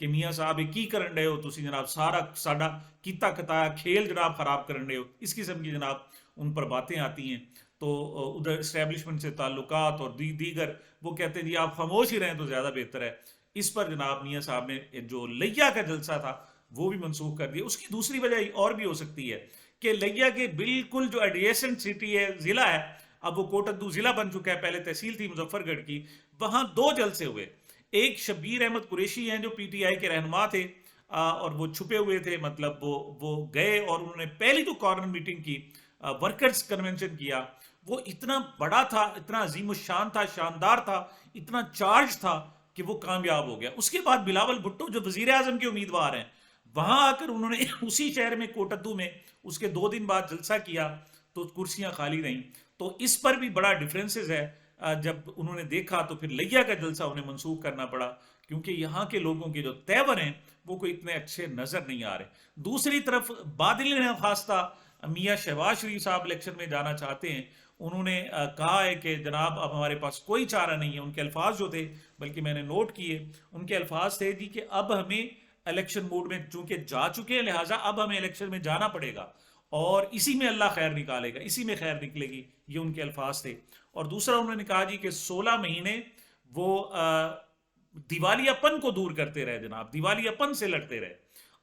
کہ میاں صاحب یہ کی کرن رہے ہو تسی جناب، سارا ساڈا کیتا کتایا کھیل جناب خراب کرن رہے ہو، اس قسم کی جناب ان پر باتیں آتی ہیں. تو ادھر اسٹیبلشمنٹ سے تعلقات اور دیگر، وہ کہتے ہیں جی آپ خاموش ہی رہیں تو زیادہ بہتر ہے. اس پر جناب میاں صاحب نے جو لیا کا جلسہ تھا وہ بھی منسوخ کر دیا. اس کی دوسری وجہ اور بھی ہو سکتی ہے کہ لیا کے بالکل جو ایڈجیسنٹ سٹی ہے، ضلع ہے، اب وہ کوٹدو ضلع بن چکا ہے، پہلے تحصیل تھی مظفر گڑھ کی، وہاں دو جلسے ہوئے. ایک شبیر احمد قریشی ہیں جو پی ٹی آئی کے رہنما تھے، اور وہ چھپے ہوئے تھے، مطلب وہ گئے اور انہوں نے پہلی تو کارنر میٹنگ کی، ورکرز کنونشن کیا. وہ اتنا بڑا تھا، اتنا عظیم الشان تھا، شاندار تھا، اتنا چارج تھا کہ وہ کامیاب ہو گیا. اس کے بعد بلاول بھٹو جو وزیر اعظم کے امیدوار ہیں، وہاں آ کر انہوں نے اسی شہر میں کوٹدو میں اس کے 2 دن بعد جلسہ کیا تو کرسیاں خالی رہیں. تو اس پر بھی بڑا ڈفرینسز ہے. جب انہوں نے دیکھا تو پھر لیا کا جلسہ انہیں منسوخ کرنا پڑا، کیونکہ یہاں کے لوگوں کے جو تیور ہیں وہ کوئی اتنے اچھے نظر نہیں آ رہے. دوسری طرف بادل خواستہ میاں شہباز شریف صاحب الیکشن میں جانا چاہتے ہیں. انہوں نے کہا ہے کہ جناب اب ہمارے پاس کوئی چارہ نہیں ہے. ان کے الفاظ جو تھے، بلکہ میں نے نوٹ کیے، ان کے الفاظ تھے جی کہ اب ہمیں الیکشن موڈ میں چونکہ جا چکے ہیں، لہٰذا اب ہمیں الیکشن میں جانا پڑے گا، اور اسی میں اللہ خیر نکالے گا، اسی میں خیر نکلے گی. یہ ان کے الفاظ تھے. اور دوسرا انہوں نے کہا جی کہ 16 مہینے وہ دیوالیہ پن کو دور کرتے رہے جناب، دیوالیہ پن سے لڑتے رہے.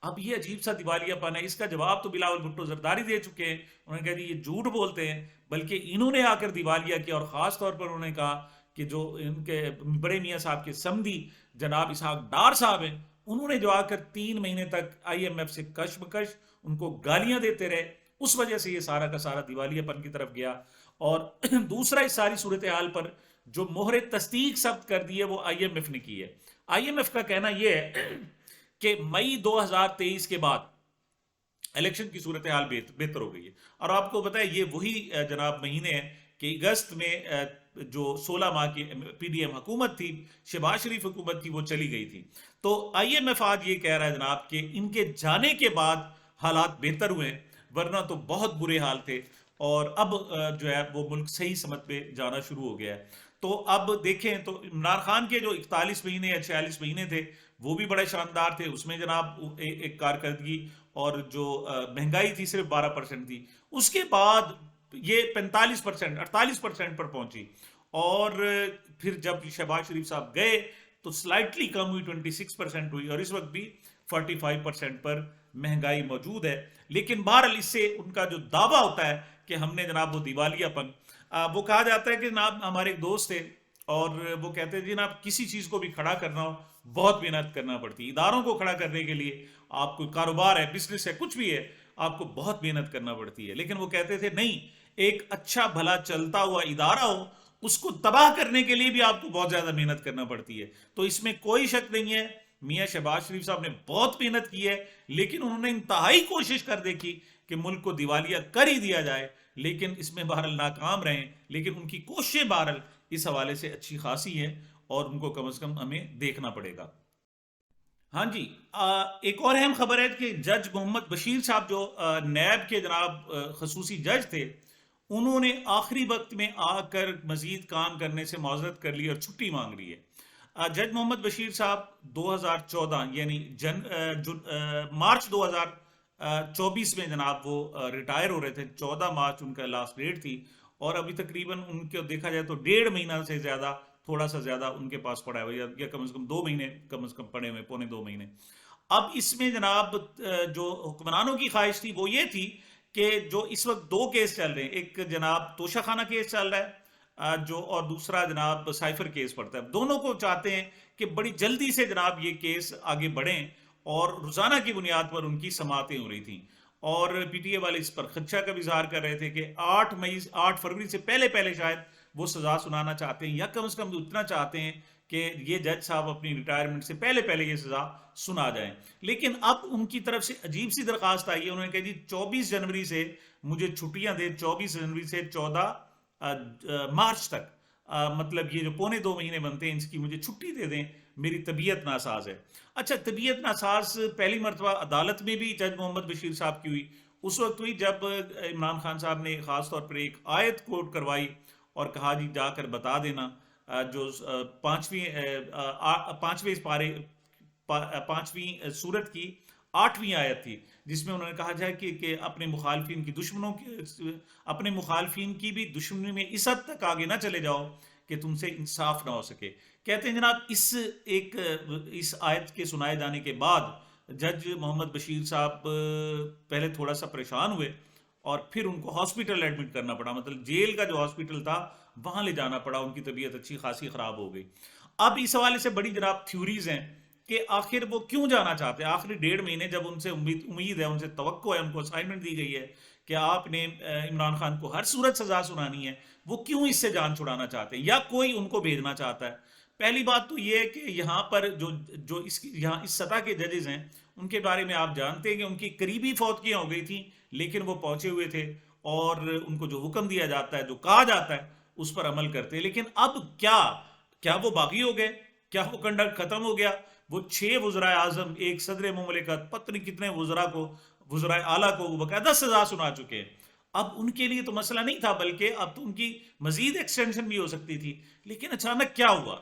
اب یہ عجیب سا دیوالیہ پن ہے. اس کا جواب تو بلاول بھٹو زرداری دے چکے ہیں. انہوں نے کہا جی یہ جھوٹ بولتے ہیں، بلکہ انہوں نے آ کر دیوالیہ کیا. اور خاص طور پر انہوں نے کہا کہ جو ان کے بڑے میاں صاحب کے سمدھی جناب اسحاق ڈار صاحب ہیں، انہوں نے جو آ کر 3 مہینے تک آئی ایم ایف سے کشمکش، ان کو گالیاں دیتے رہے، اس وجہ سے یہ سارا کا سارا دیوالیہ پن کی طرف گیا. اور دوسرا اس ساری صورتحال پر جو مہر تصدیق ثبت کر دی ہے وہ آئی ایم ایف نے کی ہے. آئی ایم ایف کا کہنا یہ ہے کہ مئی 2023 کے بعد الیکشن کی صورتحال بہتر ہو گئی ہے. اور آپ کو پتہ ہے یہ وہی جناب مہینے ہیں کہ اگست میں جو 16 ماہ کی پی ڈی ایم حکومت تھی، شہباز شریف حکومت تھی، وہ چلی گئی تھی. تو آئی ایم ایف آج یہ کہہ رہا ہے جناب کہ ان کے جانے کے بعد حالات بہتر ہوئے ہیں، ورنہ تو بہت برے حال تھے. اور اب جو ہے وہ ملک صحیح سمت پہ جانا شروع ہو گیا ہے. تو اب دیکھیں تو عمران خان کے جو 41 مہینے یا 46 مہینے تھے وہ بھی بڑے شاندار تھے. اس میں جناب ایک کارکردگی، اور جو مہنگائی تھی صرف 12% تھی. اس کے بعد یہ 45%، 48% پر پہنچی. اور پھر جب شہباز شریف صاحب گئے تو سلائٹلی کم ہوئی، 26% ہوئی. اور اس وقت بھی 45% پر مہنگائی موجود ہے. لیکن بہرحال اس سے ان کا جو دعویٰ ہوتا ہے کہ ہم نے جناب وہ دیوالیہ پن، وہ کہا جاتا ہے کہ جناب ہمارے ایک دوست تھے اور وہ کہتے ہیں جناب کسی چیز کو بھی کھڑا کرنا ہو بہت محنت کرنا پڑتی ہے. اداروں کو کھڑا کرنے کے لیے، آپ کو کاروبار ہے، بزنس ہے، کچھ بھی ہے، آپ کو بہت محنت کرنا پڑتی ہے. لیکن وہ کہتے تھے نہیں، ایک اچھا بھلا چلتا ہوا ادارہ ہو، اس کو تباہ کرنے کے لیے بھی آپ کو بہت زیادہ محنت کرنا پڑتی ہے. تو اس میں کوئی شک نہیں ہے، میاں شہباز شریف صاحب نے بہت محنت کی ہے، لیکن انہوں نے انتہائی کوشش کر دیکھی کہ ملک کو دیوالیہ کر ہی دیا جائے، لیکن اس میں بہرحال ناکام رہے. لیکن ان کی کوششیں بہرحال اس حوالے سے اچھی خاصی ہے، اور ان کو کم از کم ہمیں دیکھنا پڑے گا. ہاں جی، ایک اور اہم خبر ہے کہ جج محمد بشیر صاحب جو نیب کے جناب خصوصی جج تھے، انہوں نے آخری وقت میں آ کر مزید کام کرنے سے معذرت کر لی اور چھٹی مانگ لی ہے. جج محمد بشیر صاحب 2014 یعنی مارچ 2024 میں جناب وہ ریٹائر ہو رہے تھے. 14 مارچ ان کا لاسٹ ڈیٹ تھی، اور ابھی تقریباً ان کو دیکھا جائے تو 1.5 مہینہ سے زیادہ، تھوڑا سا زیادہ ان کے پاس پڑا ہے، یا کم از کم 2 مہینے کم از کم پڑے ہوئے، پونے 2 مہینے. اب اس میں جناب جو حکمرانوں کی خواہش تھی وہ یہ تھی کہ جو اس وقت 2 کیس چل رہے ہیں، ایک جناب توشہ خانہ کیس چل رہا ہے جو، اور دوسرا جناب سائفر کیس پڑتا ہے. دونوں کو چاہتے ہیں کہ بڑی جلدی سے جناب یہ کیس آگے بڑھیں، اور روزانہ کی بنیاد پر ان کی سماعتیں ہو رہی تھیں. اور پی ٹی اے والے اس پر خدشہ کا بھی اظہار کر رہے تھے کہ 8 فروری سے پہلے شاید وہ سزا سنانا چاہتے ہیں، یا کم از کم اتنا چاہتے ہیں کہ یہ جج صاحب اپنی ریٹائرمنٹ سے پہلے یہ سزا سنا جائیں. لیکن اب ان کی طرف سے عجیب سی درخواست آئی ہے. انہوں نے کہا جی 24 جنوری سے مجھے چھٹیاں دیں، 24 جنوری سے 14 مارچ تک، مطلب یہ جو پونے 2 مہینے بنتے ہیں اس کی مجھے چھٹی دے دیں، میری طبیعت ناساز ہے. اچھا، طبیعت ناساز پہلی مرتبہ عدالت میں بھی جج محمد بشیر صاحب کی ہوئی. اس وقت ہوئی جب عمران خان صاحب نے خاص طور پر ایک آیت کوٹ کروائی اور کہا جی جا کر بتا دینا، جو 5ویں پارے 5ویں سورت کی 8ویں آیت تھی، جس میں انہوں نے کہا جائے کہ اپنے مخالفین کی اپنے مخالفین کی بھی دشمنی میں اس حد تک آگے نہ چلے جاؤ کہ تم سے انصاف نہ ہو سکے. کہتے ہیں جناب اس آیت کے سنائے جانے کے بعد جج محمد بشیر صاحب پہلے تھوڑا سا پریشان ہوئے، اور پھر ان کو ہاسپٹل ایڈمٹ کرنا پڑا، مطلب جیل کا جو ہاسپٹل تھا وہاں لے جانا پڑا. ان کی طبیعت اچھی خاصی خراب ہو گئی. اب اس حوالے سے بڑی جناب تھیوریز ہیں کہ آخر وہ کیوں جانا چاہتے ہیں. آخری 1.5 مہینے جب ان سے امید ہے، ان سے توقع ہے، ان کو اسائنمنٹ دی گئی ہے کہ آپ نے عمران خان کو ہر صورت سزا سنانی ہے، وہ کیوں اس سے جان چھڑانا چاہتے ہیں، یا کوئی ان کو بھیجنا چاہتا ہے. پہلی بات تو یہ ہے کہ یہاں پر یہاں اس سطح کے ججز ہیں، ان کے بارے میں آپ جانتے ہیں کہ ان کی قریبی فوتگیاں ہو گئی تھیں، لیکن وہ پہنچے ہوئے تھے، اور ان کو جو حکم دیا جاتا ہے، جو کہا جاتا ہے، اس پر عمل کرتے ہیں. لیکن اب کیا وہ باغی ہو گئے؟ کیا وہ کنڈکٹ ختم ہو گیا؟ وہ 6 وزرائے اعظم، ایک صدر مملکت، پتہ نہیں کتنے وزرائے اعلیٰ کو وہ باقاعدہ سزا سنا چکے ہیں. اب ان کے لیے تو مسئلہ نہیں تھا، بلکہ اب تو ان کی مزید ایکسٹینشن بھی ہو سکتی تھی. لیکن اچانک کیا ہوا؟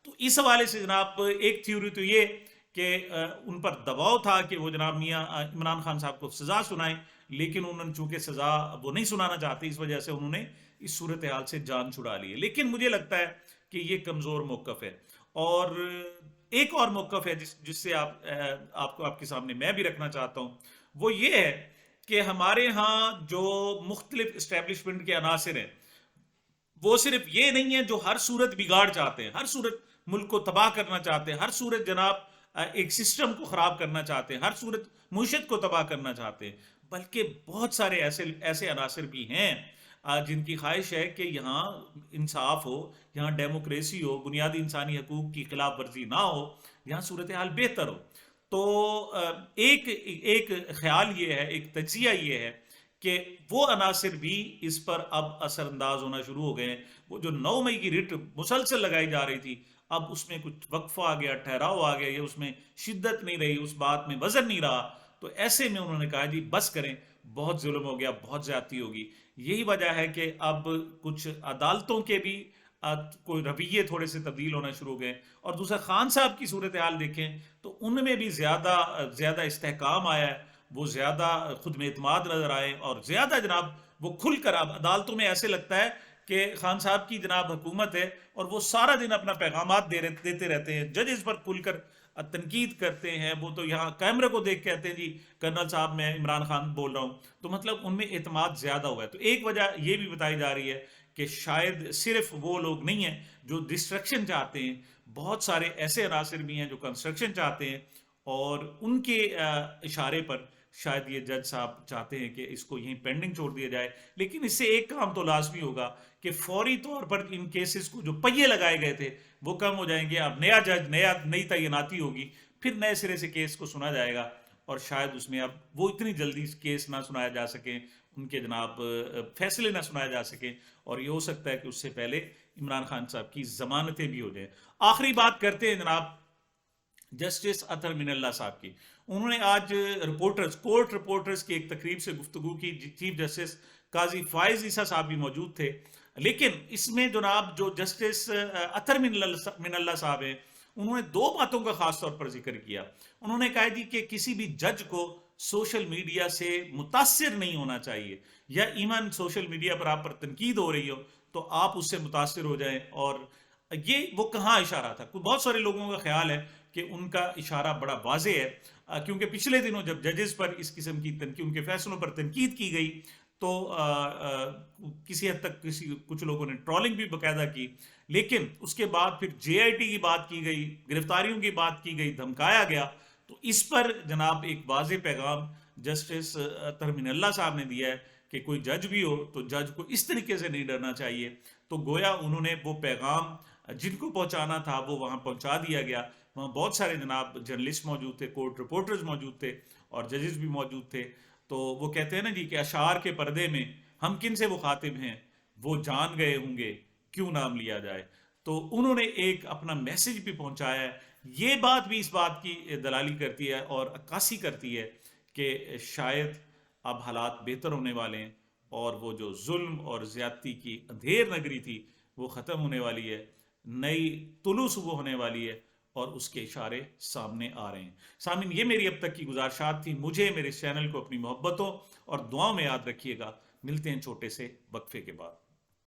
تو اس حوالے سے جناب ایک تھیوری تو یہ کہ ان پر دباؤ تھا کہ وہ جناب میاں عمران خان صاحب کو سزا سنائیں، لیکن انہوں نے چونکہ سزا وہ نہیں سنانا چاہتے، اس وجہ سے انہوں نے اس صورتحال سے جان چھڑا لی. لیکن مجھے لگتا ہے کہ یہ کمزور موقف ہے. اور ایک اور موقف ہے جس سے آپ کے سامنے میں بھی رکھنا چاہتا ہوں، وہ یہ ہے کہ ہمارے ہاں جو مختلف اسٹیبلشمنٹ کے عناصر ہیں، وہ صرف یہ نہیں ہے جو ہر صورت بگاڑ چاہتے ہیں، ہر صورت ملک کو تباہ کرنا چاہتے ہیں، ہر صورت جناب ایک سسٹم کو خراب کرنا چاہتے ہیں، ہر صورت معیشت کو تباہ کرنا چاہتے ہیں، بلکہ بہت سارے ایسے عناصر بھی ہیں جن کی خواہش ہے کہ یہاں انصاف ہو، یہاں ڈیموکریسی ہو، بنیادی انسانی حقوق کی خلاف ورزی نہ ہو، یہاں صورتحال بہتر ہو. تو ایک خیال یہ ہے، ایک تجزیہ یہ ہے کہ وہ عناصر بھی اس پر اب اثر انداز ہونا شروع ہو گئے ہیں. وہ جو 9 مئی کی ریٹ مسلسل لگائی جا رہی تھی، اب اس میں کچھ وقفہ آ گیا، ٹھہراؤ آ گیا، یا اس میں شدت نہیں رہی، اس بات میں وزن نہیں رہا. تو ایسے میں انہوں نے کہا جی بس کریں، بہت ظلم ہو گیا، بہت زیادتی ہوگی. یہی وجہ ہے کہ اب کچھ عدالتوں کے بھی کوئی رویے تھوڑے سے تبدیل ہونا شروع ہو گئے. اور دوسرا خان صاحب کی صورتحال دیکھیں تو ان میں بھی زیادہ استحکام آیا ہے، وہ زیادہ خود میں اعتماد نظر آئے، اور زیادہ جناب وہ کھل کر اب عدالتوں میں ایسے لگتا ہے کہ خان صاحب کی جناب حکومت ہے، اور وہ سارا دن اپنا پیغامات دیتے رہتے ہیں، ججز پر کھل کر تنقید کرتے ہیں. وہ تو یہاں کیمرے کو دیکھ کہتے ہیں جی کرنل صاحب میں عمران خان بول رہا ہوں. تو مطلب ان میں اعتماد زیادہ ہوا ہے. تو ایک وجہ یہ بھی بتائی جا رہی ہے کہ شاید صرف وہ لوگ نہیں ہیں جو ڈسٹرکشن چاہتے ہیں، بہت سارے ایسے عناصر بھی ہیں جو کنسٹرکشن چاہتے ہیں، اور ان کے اشارے پر شاید یہ جج صاحب چاہتے ہیں کہ اس کو یہیں پینڈنگ چھوڑ دیا جائے. لیکن اس سے ایک کام تو لازمی ہوگا کہ فوری طور پر ان کیسز کو جو پہیے لگائے گئے تھے وہ کم ہو جائیں گے. اب نیا جج نئی تعیناتی ہوگی، پھر نئے سرے سے کیس کو سنا جائے گا، اور شاید اس میں اب وہ اتنی جلدی کیس نہ سنایا جا سکیں، ان کے جناب فیصلے نہ سنائے جا سکیں، اور یہ ہو سکتا ہے کہ اس سے پہلے عمران خان صاحب کی ضمانتیں بھی ہو جائیں. آخری بات کرتے ہیں جناب جسٹس اطہر من اللہ صاحب کی. انہوں نے آج کورٹ رپورٹرز کی ایک تقریب سے گفتگو کی. چیف جسٹس قاضی فائز عیسیٰ صاحب بھی موجود تھے. لیکن اس میں جناب جو جسٹس اطہر من اللہ صاحب ہیں، انہوں نے 2 باتوں کا خاص طور پر ذکر کیا. انہوں نے کہا جی کہ کسی بھی جج کو سوشل میڈیا سے متاثر نہیں ہونا چاہیے، یا ایون سوشل میڈیا پر آپ پر تنقید ہو رہی ہو تو آپ اس سے متاثر ہو جائیں. اور یہ وہ کہاں اشارہ تھا؟ بہت سارے لوگوں کا خیال ہے کہ ان کا اشارہ بڑا واضح ہے، کیونکہ پچھلے دنوں جب ججز پر اس قسم کی تنقید، ان کے فیصلوں پر تنقید کی گئی، تو کسی حد تک کچھ لوگوں نے ٹرولنگ بھی باقاعدہ کی. لیکن اس کے بعد پھر جے آئی ٹی کی بات کی گئی، گرفتاریوں کی بات کی گئی، دھمکایا گیا. تو اس پر جناب ایک واضح پیغام جسٹس اطہر من اللہ صاحب نے دیا ہے کہ کوئی جج بھی ہو تو جج کو اس طریقے سے نہیں ڈرنا چاہیے. تو گویا انہوں نے وہ پیغام جن کو پہنچانا تھا وہ وہاں پہنچا دیا گیا. وہاں بہت سارے جناب جرنلسٹ موجود تھے، کورٹ رپورٹرز موجود تھے، اور ججز بھی موجود تھے. تو وہ کہتے ہیں نا جی کہ اشعار کے پردے میں ہم کن سے مخاطب ہیں، وہ جان گئے ہوں گے کیوں نام لیا جائے. تو انہوں نے ایک اپنا میسج بھی پہنچایا ہے. یہ بات بھی اس بات کی دلالی کرتی ہے اور عکاسی کرتی ہے کہ شاید اب حالات بہتر ہونے والے ہیں، اور وہ جو ظلم اور زیادتی کی اندھیر نگری تھی وہ ختم ہونے والی ہے، نئی طلوع صبح ہونے والی ہے، اور اس کے اشارے سامنے آ رہے ہیں۔ سامعین، یہ میری اب تک کی گزارشات تھی، مجھے میرے چینل کو اپنی محبتوں اور دعاؤں میں یاد رکھیے گا۔ ملتے ہیں چھوٹے سے وقفے کے بعد۔